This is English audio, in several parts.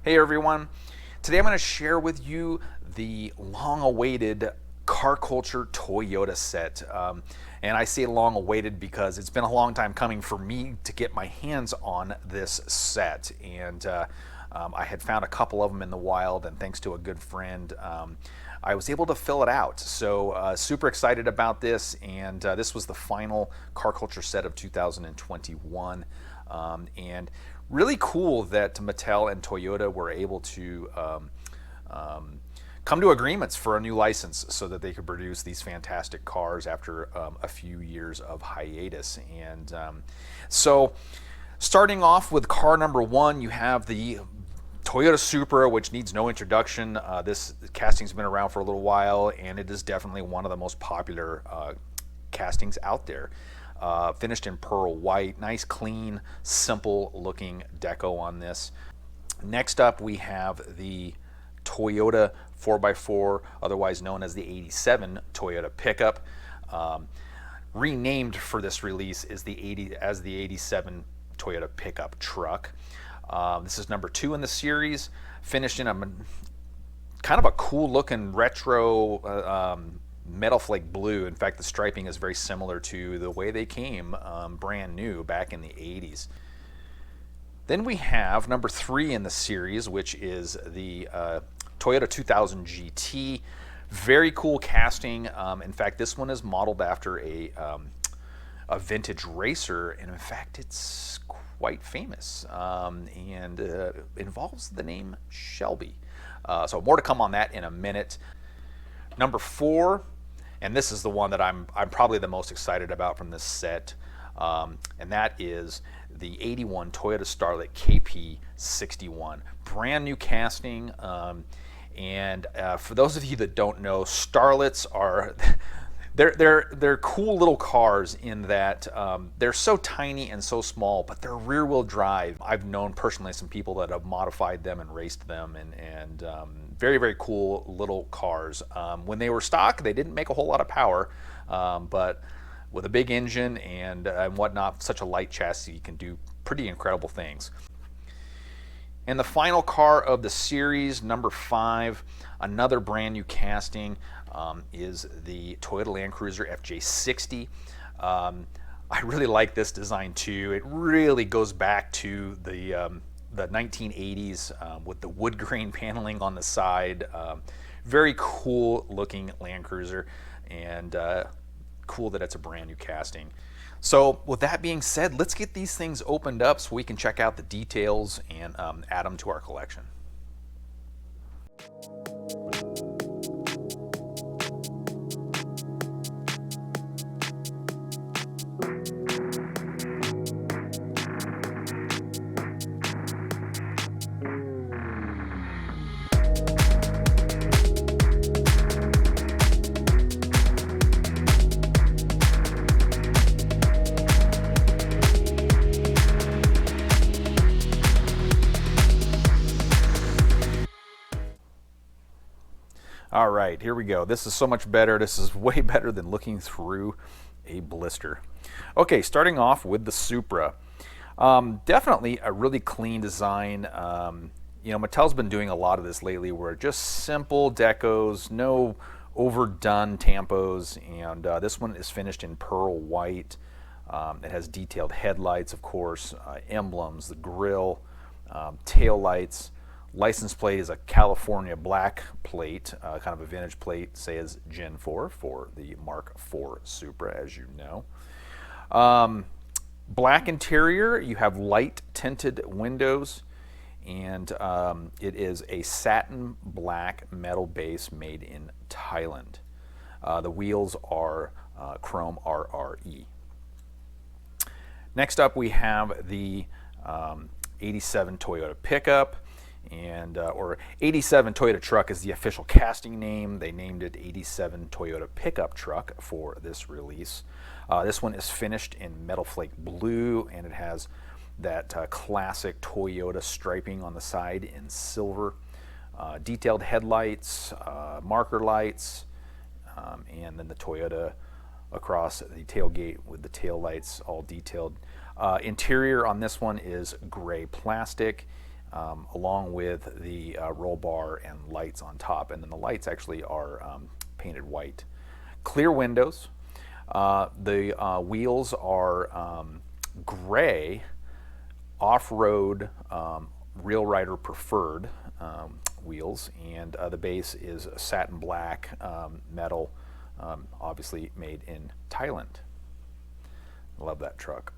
Hey everyone, today I'm going to share with you the long-awaited car culture Toyota set. And I say long-awaited because it's been a long time coming for me to get my hands on this set. And I had found a couple of them in the wild, and thanks to a good friend, I was able to fill it out. So super excited about this, and this was the final car culture set of 2021. And really cool that Mattel and Toyota were able to come to agreements for a new license so that they could produce these fantastic cars after a few years of hiatus. And so starting off with car number one, you have the Toyota Supra, which needs no introduction. This casting's been around for a little while, and it is definitely one of the most popular castings out there. Finished in pearl white, nice, clean, simple looking deco on this. Next up, we have the Toyota 4x4, otherwise known as the 87 Toyota pickup. Renamed for this release is the 87 Toyota pickup truck. This is number 2 in the series, finished in a kind of a cool looking retro metal flake blue. In fact, the striping is very similar to the way they came brand new back in the 80s. Then we have number 3 in the series, which is the Toyota 2000 GT. Very cool casting. In fact, this one is modeled after a vintage racer, and in fact, it's quite famous and involves the name Shelby. So more to come on that in a minute. Number 4, and this is the one that I'm probably the most excited about from this set, and that is the 81 Toyota Starlet KP61. Brand new casting, and for those of you that don't know, Starlets are they're cool little cars in that they're so tiny and so small, but they're rear-wheel drive. I've known personally some people that have modified them and raced them, and very, very cool little cars. When they were stock, they didn't make a whole lot of power, but with a big engine and whatnot, such a light chassis, you can do pretty incredible things. And the final car of the series, number 5, another brand new casting, is the Toyota Land Cruiser FJ60. I really like this design too. It really goes back to the 1980s with the wood grain paneling on the side. Very cool looking Land Cruiser, and cool that it's a brand new casting. So with that being said, let's get these things opened up so we can check out the details and add them to our collection. All right, here we go. This is so much better. This is way better than looking through a blister. Okay, starting off with the Supra. Definitely a really clean design. Mattel's been doing a lot of this lately where just simple decos, no overdone tampos, and this one is finished in pearl white. It has detailed headlights, of course, emblems, the grille, tail lights. License plate is a California black plate, kind of a vintage plate, says Gen 4 for the Mark IV Supra, as you know. Black interior, you have light tinted windows, and it is a satin black metal base made in Thailand. The wheels are chrome RRE. Next up, we have the 87 Toyota pickup. Or 87 Toyota truck is the official casting name. They named it 87 Toyota pickup truck for this release. This one is finished in metal flake blue, and it has that classic Toyota striping on the side in silver. Detailed headlights, marker lights, and then the Toyota across the tailgate with the tail lights all detailed. Interior on this one is gray plastic. along with the roll bar and lights on top. And then the lights actually are painted white. Clear windows. The wheels are gray, off-road, Real Rider preferred wheels, and the base is satin black metal, obviously made in Thailand. Love that truck.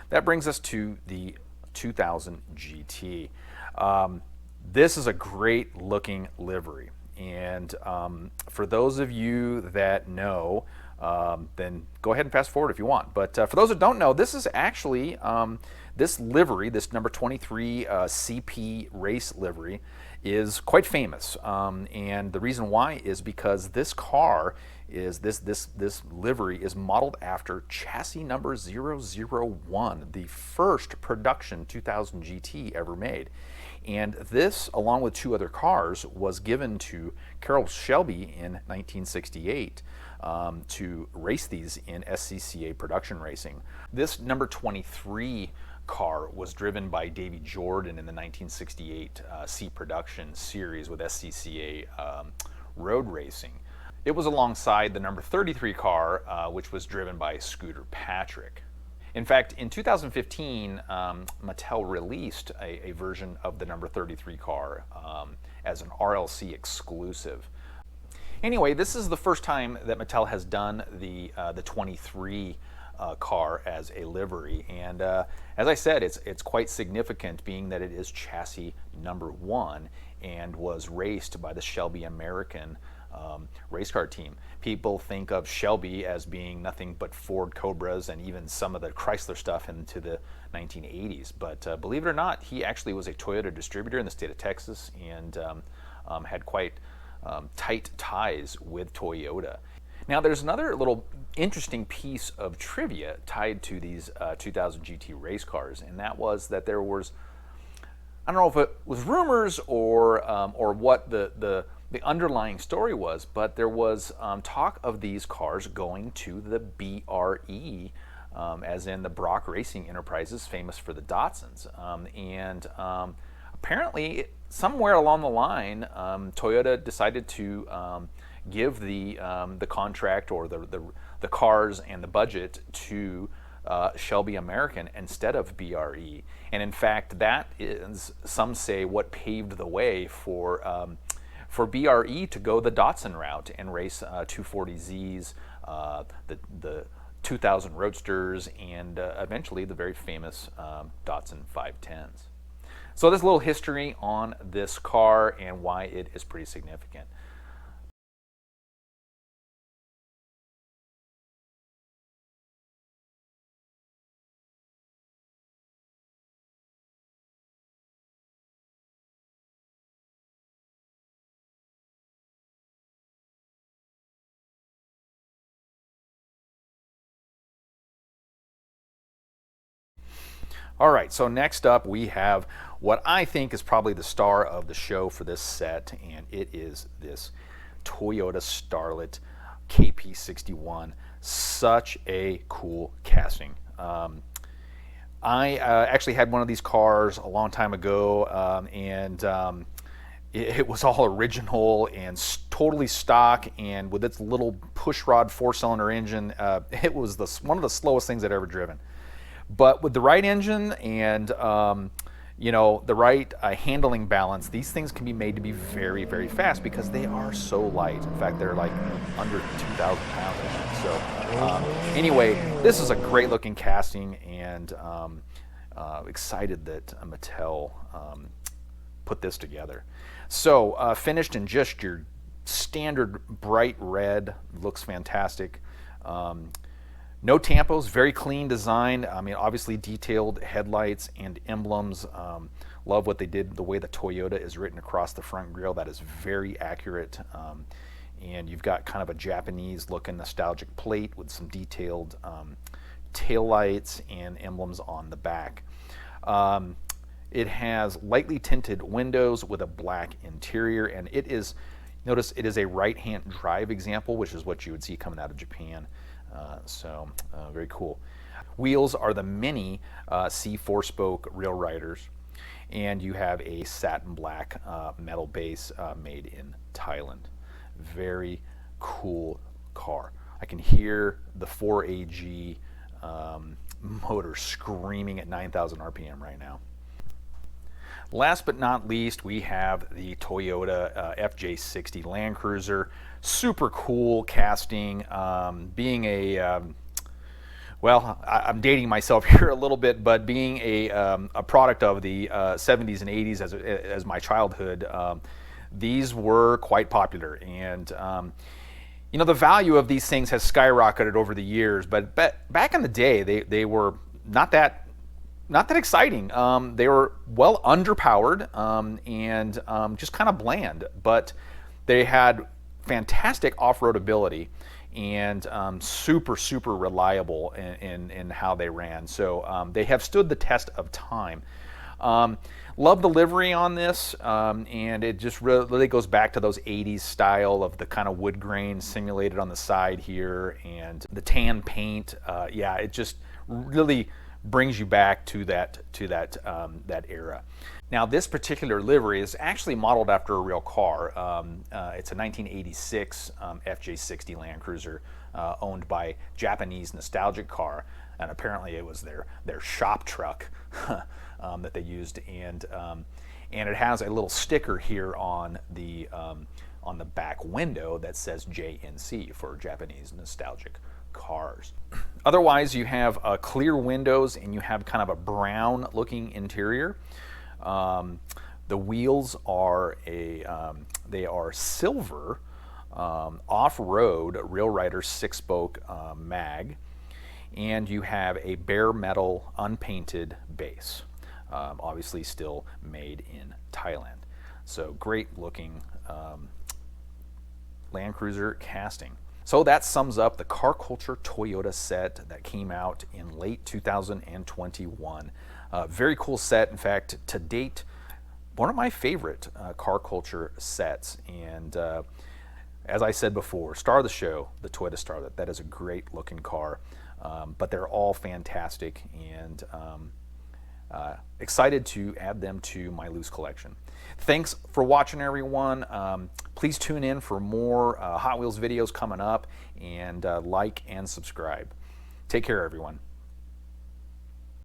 That brings us to the 2000 GT. This is a great looking livery, and for those of you that know, then go ahead and fast forward if you want. But for those that don't know, this is actually this livery, this number 23 CP race livery, is quite famous, and the reason why is because this car is this livery is modeled after chassis number 001, the first production 2000 GT ever made. And this, along with two other cars, was given to Carroll Shelby in 1968 to race these in SCCA production racing. This number 23 car was driven by Davey Jordan in the 1968 C Production series with SCCA road racing. It was alongside the number 33 car, which was driven by Scooter Patrick. In fact, in 2015, Mattel released a version of the number 33 car as an RLC exclusive. Anyway, this is the first time that Mattel has done the 23 car as a livery, and as I said, it's quite significant, being that it is chassis number 1 and was raced by the Shelby American race car team. People think of Shelby as being nothing but Ford Cobras and even some of the Chrysler stuff into the 1980s, but believe it or not, he actually was a Toyota distributor in the state of Texas and had quite tight ties with Toyota. Now there's another little interesting piece of trivia tied to these 2000 GT race cars, and that was that there was, I don't know if it was rumors or what the underlying story was, but there was talk of these cars going to the BRE, as in the Brock Racing Enterprises, famous for the Datsuns. Apparently, somewhere along the line, Toyota decided to give the contract or the cars and the budget to Shelby American instead of BRE. And in fact, that is, some say, what paved the way for BRE to go the Datsun route and race 240Zs, the 2000 Roadsters, and eventually the very famous Datsun 510s. So there's a little history on this car and why it is pretty significant. All right, so next up we have what I think is probably the star of the show for this set, and it is this Toyota Starlet KP61. Such a cool casting. I actually had one of these cars a long time ago, and it was all original and totally stock, and with its little pushrod 4-cylinder engine, it was one of the slowest things I'd ever driven. But with the right engine and the right handling balance, these things can be made to be very, very fast because they are so light. In fact, they're like under 2,000 pounds. So anyway, this is a great looking casting, and excited that Mattel put this together. So finished in just your standard bright red, looks fantastic. No tampos, very clean design. I mean, obviously detailed headlights and emblems. Love what they did, the way the Toyota is written across the front grille. That is very accurate. And you've got kind of a Japanese looking nostalgic plate with some detailed taillights and emblems on the back. It has lightly tinted windows with a black interior, and it is, notice it is a right-hand drive example, which is what you would see coming out of Japan. So very cool. Wheels are the mini C4-spoke Real Riders, and you have a satin black metal base made in Thailand. Very cool car. I can hear the 4AG motor screaming at 9,000 RPM right now. Last but not least, we have the Toyota FJ60 Land Cruiser. Super cool casting. Being a well, I'm dating myself here a little bit, but being a product of the 70s and 80s as my childhood, these were quite popular. And you know, the value of these things has skyrocketed over the years, but back in the day, they were not that exciting. They were well underpowered and just kind of bland, but they had fantastic off-road ability and super reliable in how they ran. So they have stood the test of time. Love the livery on this, and it just really goes back to those 80s style of the kind of wood grain simulated on the side here and the tan paint. Yeah, it just really brings you back to that era. Now, this particular livery is actually modeled after a real car. It's a 1986 FJ60 Land Cruiser owned by Japanese Nostalgic Car, and apparently it was their shop truck that they used. And it has a little sticker here on the back window that says JNC for Japanese Nostalgic Cars. Otherwise, you have clear windows and you have kind of a brown looking interior. The wheels are they are silver off-road Real Rider 6-spoke mag, and you have a bare metal unpainted base, obviously still made in Thailand. So great looking Land Cruiser casting. So that sums up the Car Culture Toyota set that came out in late 2021. Very cool set. In fact, to date, one of my favorite Car Culture sets. And as I said before, star of the show, the Toyota Starlet. That is a great looking car, but they're all fantastic, and excited to add them to my loose collection. Thanks for watching, everyone. Please tune in for more Hot Wheels videos coming up, and like and subscribe. Take care, everyone.